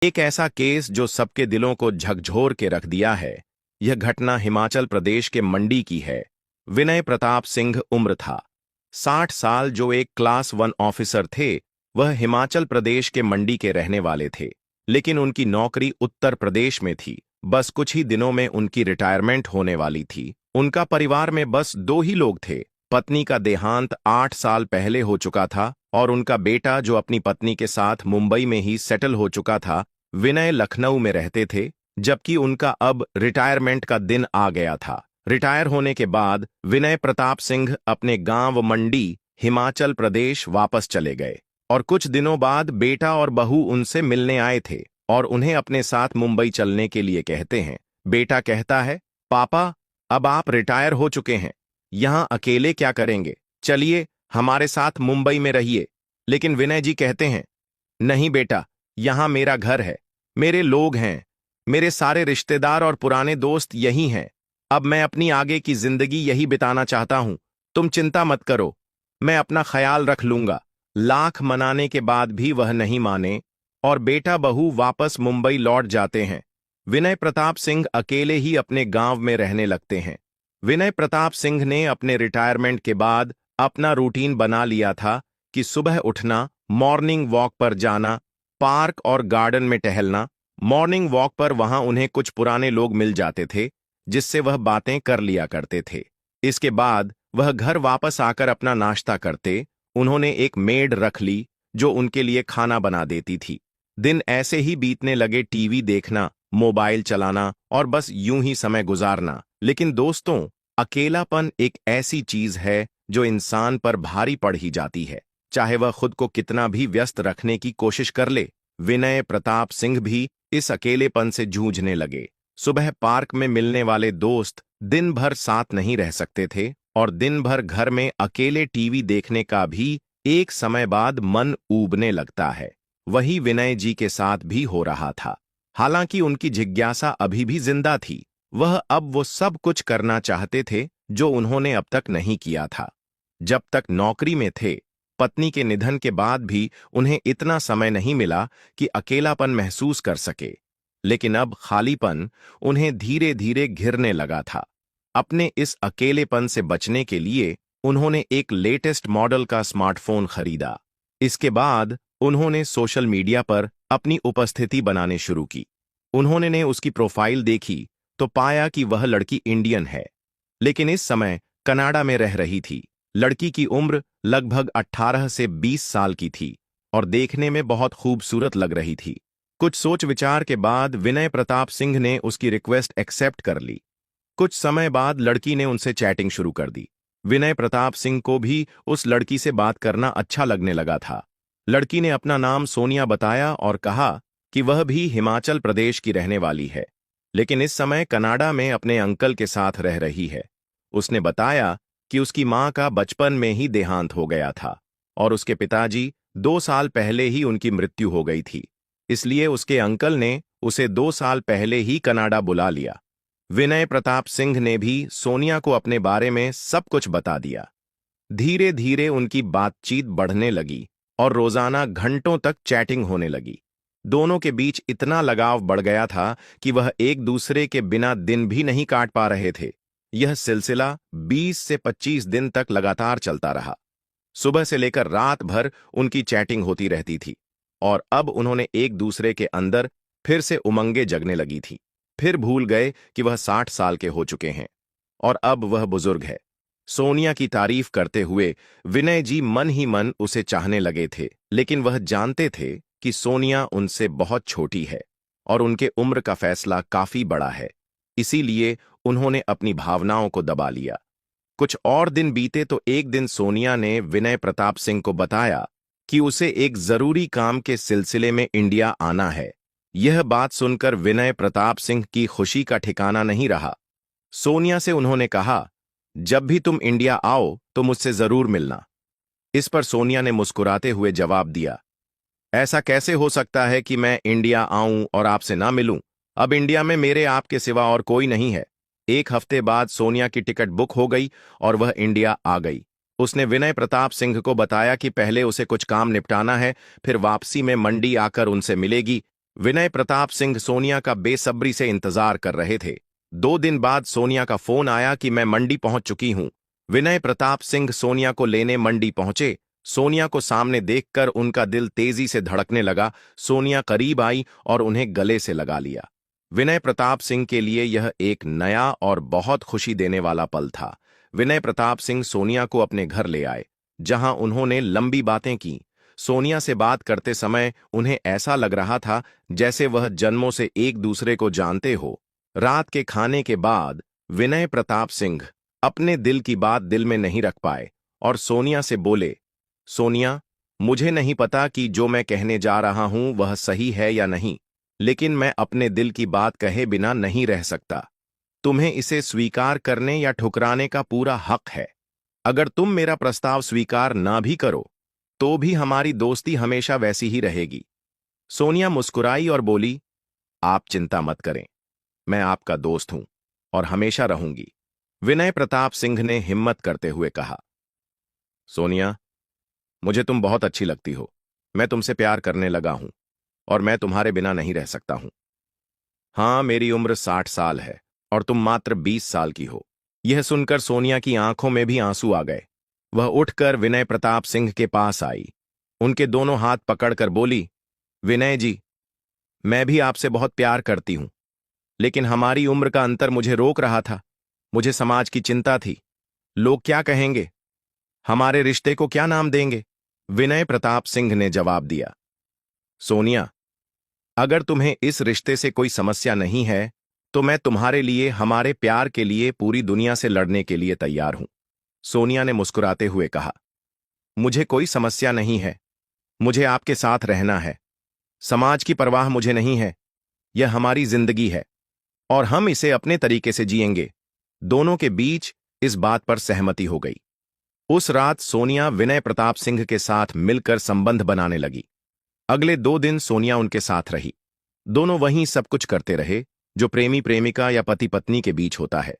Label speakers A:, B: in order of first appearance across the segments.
A: एक ऐसा केस जो सबके दिलों को झकझोर के रख दिया है। यह घटना हिमाचल प्रदेश के मंडी की है। विनय प्रताप सिंह उम्र था 60 साल, जो एक क्लास 1 ऑफिसर थे। वह हिमाचल प्रदेश के मंडी के रहने वाले थे, लेकिन उनकी नौकरी उत्तर प्रदेश में थी। बस कुछ ही दिनों में उनकी रिटायरमेंट होने वाली थी। उनका परिवार में बस 2 ही लोग थे। पत्नी का देहांत 8 साल पहले हो चुका था और उनका बेटा, जो अपनी पत्नी के साथ मुंबई में ही सेटल हो चुका था, विनय लखनऊ में रहते थे। जबकि उनका अब रिटायरमेंट का दिन आ गया था। रिटायर होने के बाद विनय प्रताप सिंह अपने गांव मंडी, हिमाचल प्रदेश वापस चले गए और कुछ दिनों बाद बेटा और बहू उनसे मिलने आए थे और उन्हें अपने साथ मुंबई चलने के लिए कहते हैं। बेटा कहता है, पापा, अब आप रिटायर हो चुके हैं, यहां अकेले क्या करेंगे, चलिए हमारे साथ मुंबई में रहिए। लेकिन विनय जी कहते हैं, नहीं बेटा, यहां मेरा घर है, मेरे लोग हैं, मेरे सारे रिश्तेदार और पुराने दोस्त यही हैं। अब मैं अपनी आगे की जिंदगी यही बिताना चाहता हूं। तुम चिंता मत करो, मैं अपना ख्याल रख लूंगा। लाख मनाने के बाद भी वह नहीं माने और बेटा बहू वापस मुंबई लौट जाते हैं। विनय प्रताप सिंह अकेले ही अपने गांव में रहने लगते हैं। विनय प्रताप सिंह ने अपने रिटायरमेंट के बाद अपना रूटीन बना लिया था कि सुबह उठना, मॉर्निंग वॉक पर जाना, पार्क और गार्डन में टहलना। मॉर्निंग वॉक पर वहां उन्हें कुछ पुराने लोग मिल जाते थे, जिससे वह बातें कर लिया करते थे। इसके बाद वह घर वापस आकर अपना नाश्ता करते। उन्होंने एक मेड रख ली जो उनके लिए खाना बना देती थी। दिन ऐसे ही बीतने लगे, टीवी देखना, मोबाइल चलाना और बस यूं ही समय गुजारना। लेकिन दोस्तों, अकेलापन एक ऐसी चीज है जो इंसान पर भारी पड़ ही जाती है, चाहे वह खुद को कितना भी व्यस्त रखने की कोशिश कर ले। विनय प्रताप सिंह भी इस अकेलेपन से जूझने लगे। सुबह पार्क में मिलने वाले दोस्त दिन भर साथ नहीं रह सकते थे और दिन भर घर में अकेले टीवी देखने का भी एक समय बाद मन ऊबने लगता है। वही विनय जी के साथ भी हो रहा था। हालांकि उनकी जिज्ञासा अभी भी जिंदा थी। वह अब वो सब कुछ करना चाहते थे जो उन्होंने अब तक नहीं किया था। जब तक नौकरी में थे, पत्नी के निधन के बाद भी उन्हें इतना समय नहीं मिला कि अकेलापन महसूस कर सके। लेकिन अब खालीपन उन्हें धीरे धीरे घिरने लगा था। अपने इस अकेलेपन से बचने के लिए उन्होंने एक लेटेस्ट मॉडल का स्मार्टफोन खरीदा। इसके बाद उन्होंने सोशल मीडिया पर अपनी उपस्थिति बनाने शुरू की। उन्होंने उसकी प्रोफाइल देखी तो पाया कि वह लड़की इंडियन है, लेकिन इस समय कनाडा में रह रही थी। लड़की की उम्र लगभग 18 से 20 साल की थी और देखने में बहुत खूबसूरत लग रही थी। कुछ सोच विचार के बाद विनय प्रताप सिंह ने उसकी रिक्वेस्ट एक्सेप्ट कर ली। कुछ समय बाद लड़की ने उनसे चैटिंग शुरू कर दी। विनय प्रताप सिंह को भी उस लड़की से बात करना अच्छा लगने लगा था। लड़की ने अपना नाम सोनिया बताया और कहा कि वह भी हिमाचल प्रदेश की रहने वाली है, लेकिन इस समय कनाडा में अपने अंकल के साथ रह रही है। उसने बताया कि उसकी मां का बचपन में ही देहांत हो गया था और उसके पिताजी 2 साल पहले ही उनकी मृत्यु हो गई थी। इसलिए उसके अंकल ने उसे 2 साल पहले ही कनाडा बुला लिया। विनय प्रताप सिंह ने भी सोनिया को अपने बारे में सब कुछ बता दिया। धीरे धीरे उनकी बातचीत बढ़ने लगी और रोजाना घंटों तक चैटिंग होने लगी। दोनों के बीच इतना लगाव बढ़ गया था कि वह एक दूसरे के बिना दिन भी नहीं काट पा रहे थे। यह सिलसिला 20 से 25 दिन तक लगातार चलता रहा। सुबह से लेकर रात भर उनकी चैटिंग होती रहती थी और अब उन्होंने एक दूसरे के अंदर फिर से उमंगें जगने लगी थी। फिर भूल गए कि वह 60 साल के हो चुके हैं और अब वह बुजुर्ग है। सोनिया की तारीफ करते हुए विनय जी मन ही मन उसे चाहने लगे थे, लेकिन वह जानते थे कि सोनिया उनसे बहुत छोटी है और उनके उम्र का फैसला काफी बड़ा है। इसीलिए उन्होंने अपनी भावनाओं को दबा लिया। कुछ और दिन बीते तो एक दिन सोनिया ने विनय प्रताप सिंह को बताया कि उसे एक जरूरी काम के सिलसिले में इंडिया आना है। यह बात सुनकर विनय प्रताप सिंह की खुशी का ठिकाना नहीं रहा। सोनिया से उन्होंने कहा, जब भी तुम इंडिया आओ तो मुझसे जरूर मिलना। इस पर सोनिया ने मुस्कुराते हुए जवाब दिया, ऐसा कैसे हो सकता है कि मैं इंडिया आऊं और आपसे ना मिलूं? अब इंडिया में मेरे आपके सिवा और कोई नहीं है। एक हफ्ते बाद सोनिया की टिकट बुक हो गई और वह इंडिया आ गई। उसने विनय प्रताप सिंह को बताया कि पहले उसे कुछ काम निपटाना है, फिर वापसी में मंडी आकर उनसे मिलेगी। विनय प्रताप सिंह सोनिया का बेसब्री से इंतजार कर रहे थे। 2 दिन बाद सोनिया का फोन आया कि मैं मंडी पहुंच चुकी हूं। विनय प्रताप सिंह सोनिया को लेने मंडी पहुंचे। सोनिया को सामने देखकर उनका दिल तेजी से धड़कने लगा। सोनिया करीब आई और उन्हें गले से लगा लिया। विनय प्रताप सिंह के लिए यह एक नया और बहुत खुशी देने वाला पल था। विनय प्रताप सिंह सोनिया को अपने घर ले आए, जहां उन्होंने लंबी बातें की। सोनिया से बात करते समय उन्हें ऐसा लग रहा था जैसे वह जन्मों से एक दूसरे को जानते हो। रात के खाने के बाद विनय प्रताप सिंह अपने दिल की बात दिल में नहीं रख पाए और सोनिया से बोले, सोनिया, मुझे नहीं पता कि जो मैं कहने जा रहा हूं वह सही है या नहीं, लेकिन मैं अपने दिल की बात कहे बिना नहीं रह सकता। तुम्हें इसे स्वीकार करने या ठुकराने का पूरा हक है। अगर तुम मेरा प्रस्ताव स्वीकार ना भी करो तो भी हमारी दोस्ती हमेशा वैसी ही रहेगी। सोनिया मुस्कुराई और बोली, आप चिंता मत करें, मैं आपका दोस्त हूं और हमेशा रहूंगी। विनय प्रताप सिंह ने हिम्मत करते हुए कहा, सोनिया, मुझे तुम बहुत अच्छी लगती हो। मैं तुमसे प्यार करने लगा हूं और मैं तुम्हारे बिना नहीं रह सकता हूं। हाँ, मेरी उम्र 60 साल है और तुम मात्र 20 साल की हो। यह सुनकर सोनिया की आंखों में भी आंसू आ गए। वह उठकर विनय प्रताप सिंह के पास आई, उनके दोनों हाथ पकड़कर बोली, विनय जी, मैं भी आपसे बहुत प्यार करती हूं, लेकिन हमारी उम्र का अंतर मुझे रोक रहा था। मुझे समाज की चिंता थी। लोग क्या कहेंगे? हमारे रिश्ते को क्या नाम देंगे? विनय प्रताप सिंह ने जवाब दिया, सोनिया, अगर तुम्हें इस रिश्ते से कोई समस्या नहीं है तो मैं तुम्हारे लिए, हमारे प्यार के लिए पूरी दुनिया से लड़ने के लिए तैयार हूं। सोनिया ने मुस्कुराते हुए कहा, मुझे कोई समस्या नहीं है। मुझे आपके साथ रहना है। समाज की परवाह मुझे नहीं है। यह हमारी जिंदगी है और हम इसे अपने तरीके से जिएंगे। दोनों के बीच इस बात पर सहमति हो गई। उस रात सोनिया विनय प्रताप सिंह के साथ मिलकर संबंध बनाने लगी। अगले 2 दिन सोनिया उनके साथ रही। दोनों वहीं सब कुछ करते रहे जो प्रेमी प्रेमिका या पति पत्नी के बीच होता है।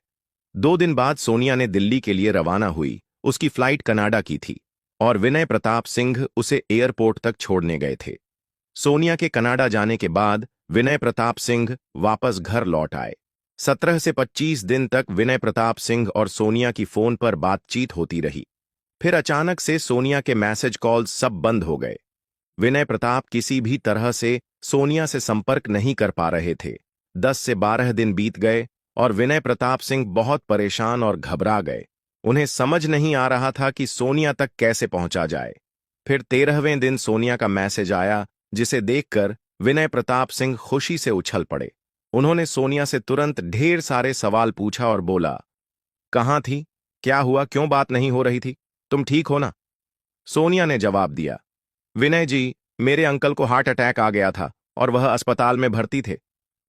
A: 2 दिन बाद सोनिया ने दिल्ली के लिए रवाना हुई। उसकी फ्लाइट कनाडा की थी और विनय प्रताप सिंह उसे एयरपोर्ट तक छोड़ने गए थे। सोनिया के कनाडा जाने के बाद विनय प्रताप सिंह वापस घर लौट आए। 17 से 25 दिन तक विनय प्रताप सिंह और सोनिया की फोन पर बातचीत होती रही। फिर अचानक से सोनिया के मैसेज कॉल सब बंद हो गए। विनय प्रताप किसी भी तरह से सोनिया से संपर्क नहीं कर पा रहे थे। 10 से 12 दिन बीत गए और विनय प्रताप सिंह बहुत परेशान और घबरा गए। उन्हें समझ नहीं आ रहा था कि सोनिया तक कैसे पहुंचा जाए। फिर 13वें दिन सोनिया का मैसेज आया, जिसे देखकर विनय प्रताप सिंह खुशी से उछल पड़े। उन्होंने सोनिया से तुरंत ढेर सारे सवाल पूछा और बोला, कहाँ थी? क्या हुआ? क्यों बात नहीं हो रही थी? तुम ठीक हो ना? सोनिया ने जवाब दिया, विनय जी, मेरे अंकल को हार्ट अटैक आ गया था और वह अस्पताल में भर्ती थे।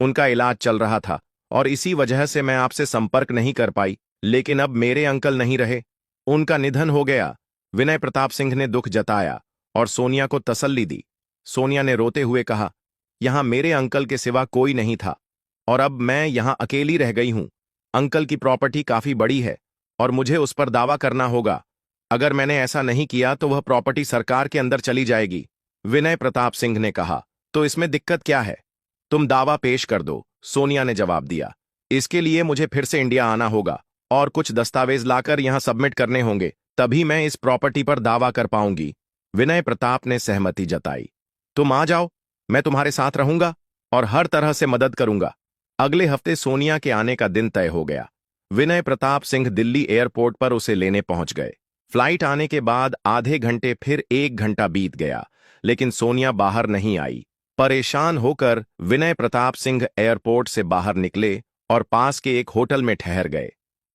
A: उनका इलाज चल रहा था और इसी वजह से मैं आपसे संपर्क नहीं कर पाई। लेकिन अब मेरे अंकल नहीं रहे, उनका निधन हो गया। विनय प्रताप सिंह ने दुख जताया और सोनिया को तसल्ली दी। सोनिया ने रोते हुए कहा, यहां मेरे अंकल के सिवा कोई नहीं था और अब मैं यहां अकेली रह गई हूं। अंकल की प्रॉपर्टी काफी बड़ी है और मुझे उस पर दावा करना होगा। अगर मैंने ऐसा नहीं किया तो वह प्रॉपर्टी सरकार के अंदर चली जाएगी। विनय प्रताप सिंह ने कहा, तो इसमें दिक्कत क्या है? तुम दावा पेश कर दो, सोनिया ने जवाब दिया। इसके लिए मुझे फिर से इंडिया आना होगा और कुछ दस्तावेज लाकर यहां सबमिट करने होंगे, तभी मैं इस प्रॉपर्टी पर दावा कर पाऊंगी। विनय प्रताप ने सहमति जताई। तुम आ जाओ, मैं तुम्हारे साथ रहूंगा और हर तरह से मदद करूंगा। अगले हफ्ते सोनिया के आने का दिन तय हो गया। विनय प्रताप सिंह दिल्ली एयरपोर्ट पर उसे लेने पहुंच गए। फ्लाइट आने के बाद आधे घंटे फिर 1 घंटा बीत गया, लेकिन सोनिया बाहर नहीं आई। परेशान होकर विनय प्रताप सिंह एयरपोर्ट से बाहर निकले और पास के एक होटल में ठहर गए।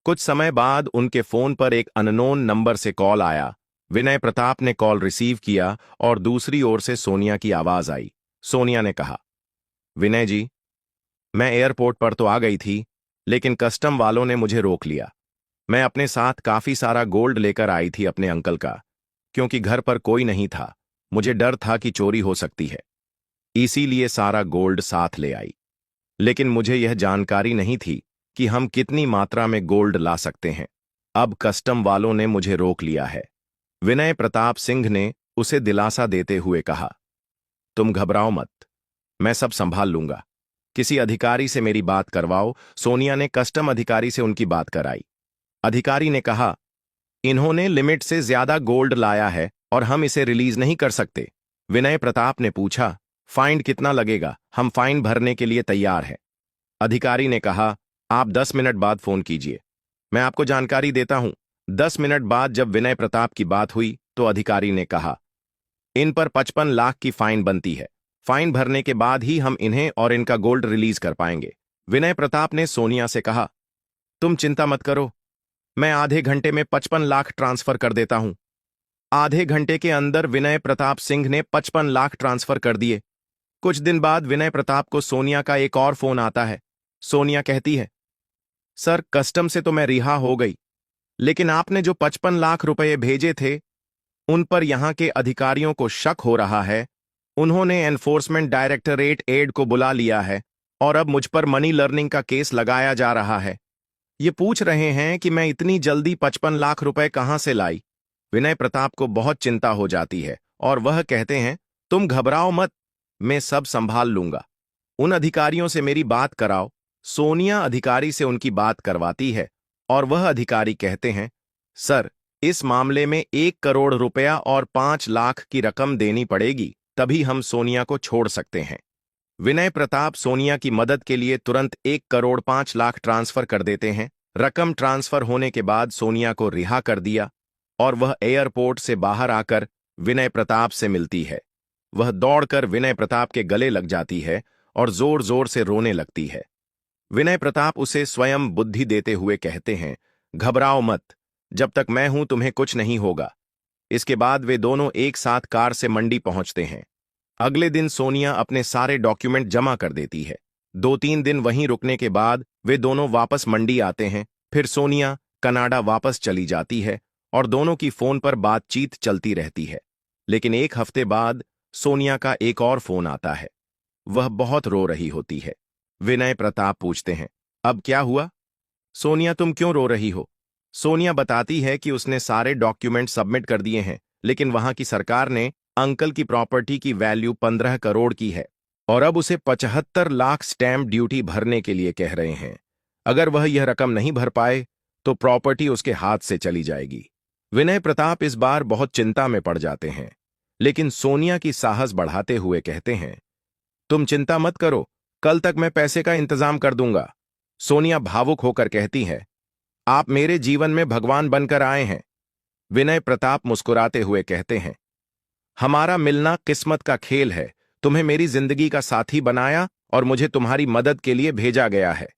A: कुछ समय बाद उनके फोन पर एक अननोन नंबर से कॉल आया। विनय प्रताप ने कॉल रिसीव किया और दूसरी ओर से सोनिया की आवाज आई। सोनिया ने कहा, विनय जी, मैं एयरपोर्ट पर तो आ गई थी, लेकिन कस्टम वालों ने मुझे रोक लिया। मैं अपने साथ काफी सारा गोल्ड लेकर आई थी अपने अंकल का, क्योंकि घर पर कोई नहीं था। मुझे डर था कि चोरी हो सकती है, इसीलिए सारा गोल्ड साथ ले आई। लेकिन मुझे यह जानकारी नहीं थी कि हम कितनी मात्रा में गोल्ड ला सकते हैं। अब कस्टम वालों ने मुझे रोक लिया है। विनय प्रताप सिंह ने उसे दिलासा देते हुए कहा, तुम घबराओ मत, मैं सब संभाल लूंगा। किसी अधिकारी से मेरी बात करवाओ। सोनिया ने कस्टम अधिकारी से उनकी बात कराई। अधिकारी ने कहा, इन्होंने लिमिट से ज्यादा गोल्ड लाया है और हम इसे रिलीज नहीं कर सकते। विनय प्रताप ने पूछा, फाइन कितना लगेगा? हम फाइन भरने के लिए तैयार हैं। अधिकारी ने कहा, आप 10 मिनट बाद फोन कीजिए, मैं आपको जानकारी देता हूं। 10 मिनट बाद जब विनय प्रताप की बात हुई तो अधिकारी ने कहा, इन पर 55 लाख की फाइन बनती है। फाइन भरने के बाद ही हम इन्हें और इनका गोल्ड रिलीज कर पाएंगे। विनय प्रताप ने सोनिया से कहा, तुम चिंता मत करो, मैं आधे घंटे में 55 लाख ट्रांसफर कर देता हूं। आधे घंटे के अंदर विनय प्रताप सिंह ने 55 लाख ट्रांसफर कर दिए। कुछ दिन बाद विनय प्रताप को सोनिया का एक और फोन आता है। सोनिया कहती है, सर कस्टम से तो मैं रिहा हो गई, लेकिन आपने जो 55 लाख रुपए भेजे थे उन पर यहां के अधिकारियों को शक हो रहा है। उन्होंने एनफोर्समेंट डायरेक्टरेट एड को बुला लिया है और अब मुझ पर मनी लर्निंग का केस लगाया जा रहा है। ये पूछ रहे हैं कि मैं इतनी जल्दी 55 लाख रुपए कहां से लाई। विनय प्रताप को बहुत चिंता हो जाती है और वह कहते हैं, तुम घबराओ मत, मैं सब संभाल लूंगा। उन अधिकारियों से मेरी बात कराओ। सोनिया अधिकारी से उनकी बात करवाती है और वह अधिकारी कहते हैं, सर इस मामले में 1 करोड़ रुपया और 5 लाख की रकम देनी पड़ेगी, तभी हम सोनिया को छोड़ सकते हैं। विनय प्रताप सोनिया की मदद के लिए तुरंत 1 करोड़ 5 लाख ट्रांसफर कर देते हैं। रकम ट्रांसफर होने के बाद सोनिया को रिहा कर दिया और वह एयरपोर्ट से बाहर आकर विनय प्रताप से मिलती है। वह दौड़कर विनय प्रताप के गले लग जाती है और जोर जोर से रोने लगती है। विनय प्रताप उसे स्वयं बुद्धि देते हुए कहते हैं, घबराओ मत, जब तक मैं हूं तुम्हें कुछ नहीं होगा। इसके बाद वे दोनों एक साथ कार से मंडी पहुंचते हैं। अगले दिन सोनिया अपने सारे डॉक्यूमेंट जमा कर देती है। 2-3 दिन वहीं रुकने के बाद वे दोनों वापस मंडी आते हैं। फिर सोनिया कनाडा वापस चली जाती है और दोनों की फोन पर बातचीत चलती रहती है। लेकिन एक हफ्ते बाद सोनिया का एक और फोन आता है। वह बहुत रो रही होती है। विनय प्रताप पूछते हैं, अब क्या हुआ? सोनिया तुम क्यों रो रही हो? सोनिया बताती है कि उसने सारे डॉक्यूमेंट सबमिट कर दिए हैं, लेकिन वहां की सरकार ने अंकल की प्रॉपर्टी की वैल्यू 15 करोड़ की है और अब उसे 75 लाख स्टैंप ड्यूटी भरने के लिए कह रहे हैं। अगर वह यह रकम नहीं भर पाए तो प्रॉपर्टी उसके हाथ से चली जाएगी। विनय प्रताप इस बार बहुत चिंता में पड़ जाते हैं, लेकिन सोनिया की साहस बढ़ाते हुए कहते हैं, तुम चिंता मत करो, कल तक मैं पैसे का इंतजाम कर दूंगा। सोनिया भावुक होकर कहती है, आप मेरे जीवन में भगवान बनकर आए हैं। विनय प्रताप मुस्कुराते हुए कहते हैं, हमारा मिलना किस्मत का खेल है। तुम्हें मेरी जिंदगी का साथी बनाया और मुझे तुम्हारी मदद के लिए भेजा गया है।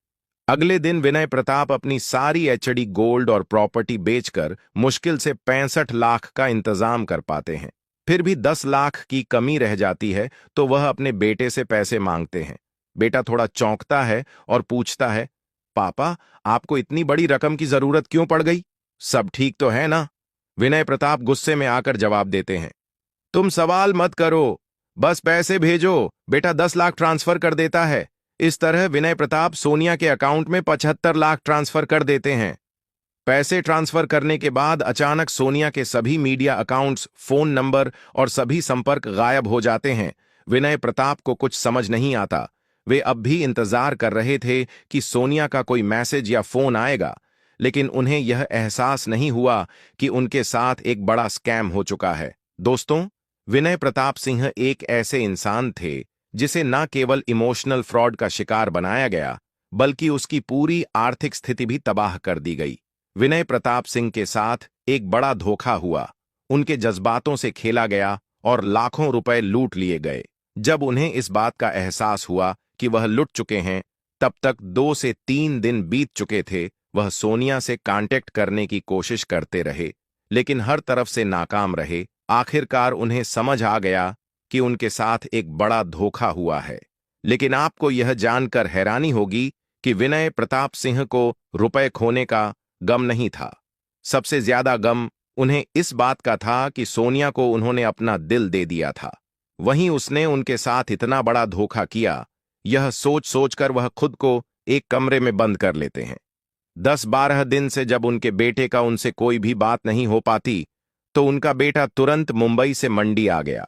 A: अगले दिन विनय प्रताप अपनी सारी एचडी गोल्ड और प्रॉपर्टी बेचकर मुश्किल से 65 लाख का इंतजाम कर पाते हैं। फिर भी 10 लाख की कमी रह जाती है तो वह अपने बेटे से पैसे मांगते हैं। बेटा थोड़ा चौंकता है और पूछता है, पापा आपको इतनी बड़ी रकम की जरूरत क्यों पड़ गई? सब ठीक तो है ना? विनय प्रताप गुस्से में आकर जवाब देते हैं, तुम सवाल मत करो, बस पैसे भेजो, बेटा 10 लाख ट्रांसफर कर देता है। इस तरह विनय प्रताप सोनिया के अकाउंट में 75 लाख ट्रांसफर कर देते हैं। पैसे ट्रांसफर करने के बाद अचानक सोनिया के सभी मीडिया अकाउंट्स, फोन नंबर और सभी संपर्क गायब हो जाते हैं। विनय प्रताप को कुछ समझ नहीं आता। वे अब भी इंतजार कर रहे थे कि सोनिया का कोई मैसेज या फोन आएगा, लेकिन उन्हें यह एहसास नहीं हुआ कि उनके साथ एक बड़ा स्कैम हो चुका है। दोस्तों, विनय प्रताप सिंह एक ऐसे इंसान थे जिसे न केवल इमोशनल फ्रॉड का शिकार बनाया गया, बल्कि उसकी पूरी आर्थिक स्थिति भी तबाह कर दी गई। विनय प्रताप सिंह के साथ एक बड़ा धोखा हुआ। उनके जज्बातों से खेला गया और लाखों रुपए लूट लिए गए। जब उन्हें इस बात का एहसास हुआ कि वह लुट चुके हैं, तब तक 2 से 3 दिन बीत चुके थे। वह सोनिया से कांटेक्ट करने की कोशिश करते रहे, लेकिन हर तरफ से नाकाम रहे। आखिरकार उन्हें समझ आ गया कि उनके साथ एक बड़ा धोखा हुआ है। लेकिन आपको यह जानकर हैरानी होगी कि विनय प्रताप सिंह को रुपए खोने का गम नहीं था। सबसे ज्यादा गम उन्हें इस बात का था कि सोनिया को उन्होंने अपना दिल दे दिया था। वहीं उसने उनके साथ इतना बड़ा धोखा किया, यह सोच सोचकर वह खुद को एक कमरे में बंद कर लेते हैं। 10-12 दिन से जब उनके बेटे का उनसे कोई भी बात नहीं हो पाती, तो उनका बेटा तुरंत मुंबई से मंडी आ गया।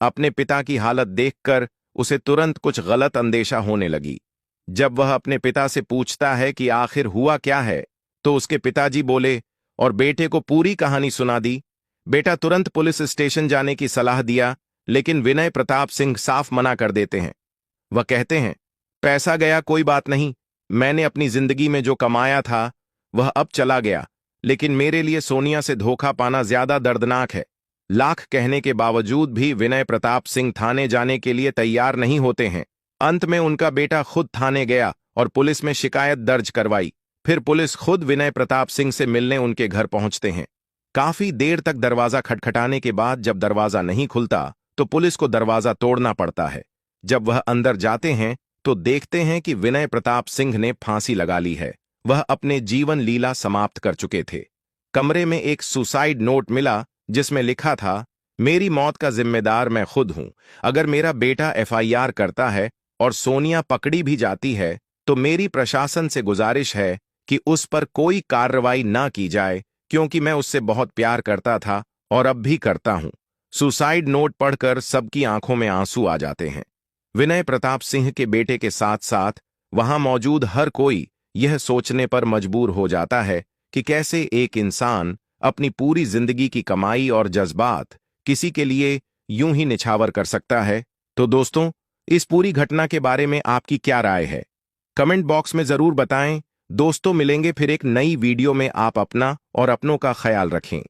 A: अपने पिता की हालत देखकर उसे तुरंत कुछ गलत अंदेशा होने लगी। जब वह अपने पिता से पूछता है कि आखिर हुआ क्या है, तो उसके पिताजी बोले और बेटे को पूरी कहानी सुना दी। बेटा तुरंत पुलिस स्टेशन जाने की सलाह दिया, लेकिन विनय प्रताप सिंह साफ मना कर देते हैं। वह कहते हैं, पैसा गया कोई बात नहीं, मैंने अपनी जिंदगी में जो कमाया था वह अब चला गया, लेकिन मेरे लिए सोनिया से धोखा पाना ज्यादा दर्दनाक है। लाख कहने के बावजूद भी विनय प्रताप सिंह थाने जाने के लिए तैयार नहीं होते हैं। अंत में उनका बेटा खुद थाने गया और पुलिस में शिकायत दर्ज करवाई। फिर पुलिस खुद विनय प्रताप सिंह से मिलने उनके घर पहुंचते हैं। काफी देर तक दरवाजा खटखटाने के बाद जब दरवाजा नहीं खुलता तो पुलिस को दरवाजा तोड़ना पड़ता है। जब वह अंदर जाते हैं तो देखते हैं कि विनय प्रताप सिंह ने फांसी लगा ली है। वह अपने जीवन लीला समाप्त कर चुके थे। कमरे में एक सुसाइड नोट मिला जिसमें लिखा था, मेरी मौत का जिम्मेदार मैं खुद हूं। अगर मेरा बेटा एफआईआर करता है और सोनिया पकड़ी भी जाती है तो मेरी प्रशासन से गुजारिश है कि उस पर कोई कार्रवाई ना की जाए, क्योंकि मैं उससे बहुत प्यार करता था और अब भी करता हूं। सुसाइड नोट पढ़कर सबकी आंखों में आंसू आ जाते हैं। विनय प्रताप सिंह के बेटे के साथ साथ वहां मौजूद हर कोई यह सोचने पर मजबूर हो जाता है कि कैसे एक इंसान अपनी पूरी जिंदगी की कमाई और जज्बात किसी के लिए यूं ही निछावर कर सकता है। तो दोस्तों, इस पूरी घटना के बारे में आपकी क्या राय है? कमेंट बॉक्स में जरूर बताएं। दोस्तों, मिलेंगे फिर एक नई वीडियो में। आप अपना और अपनों का ख्याल रखें।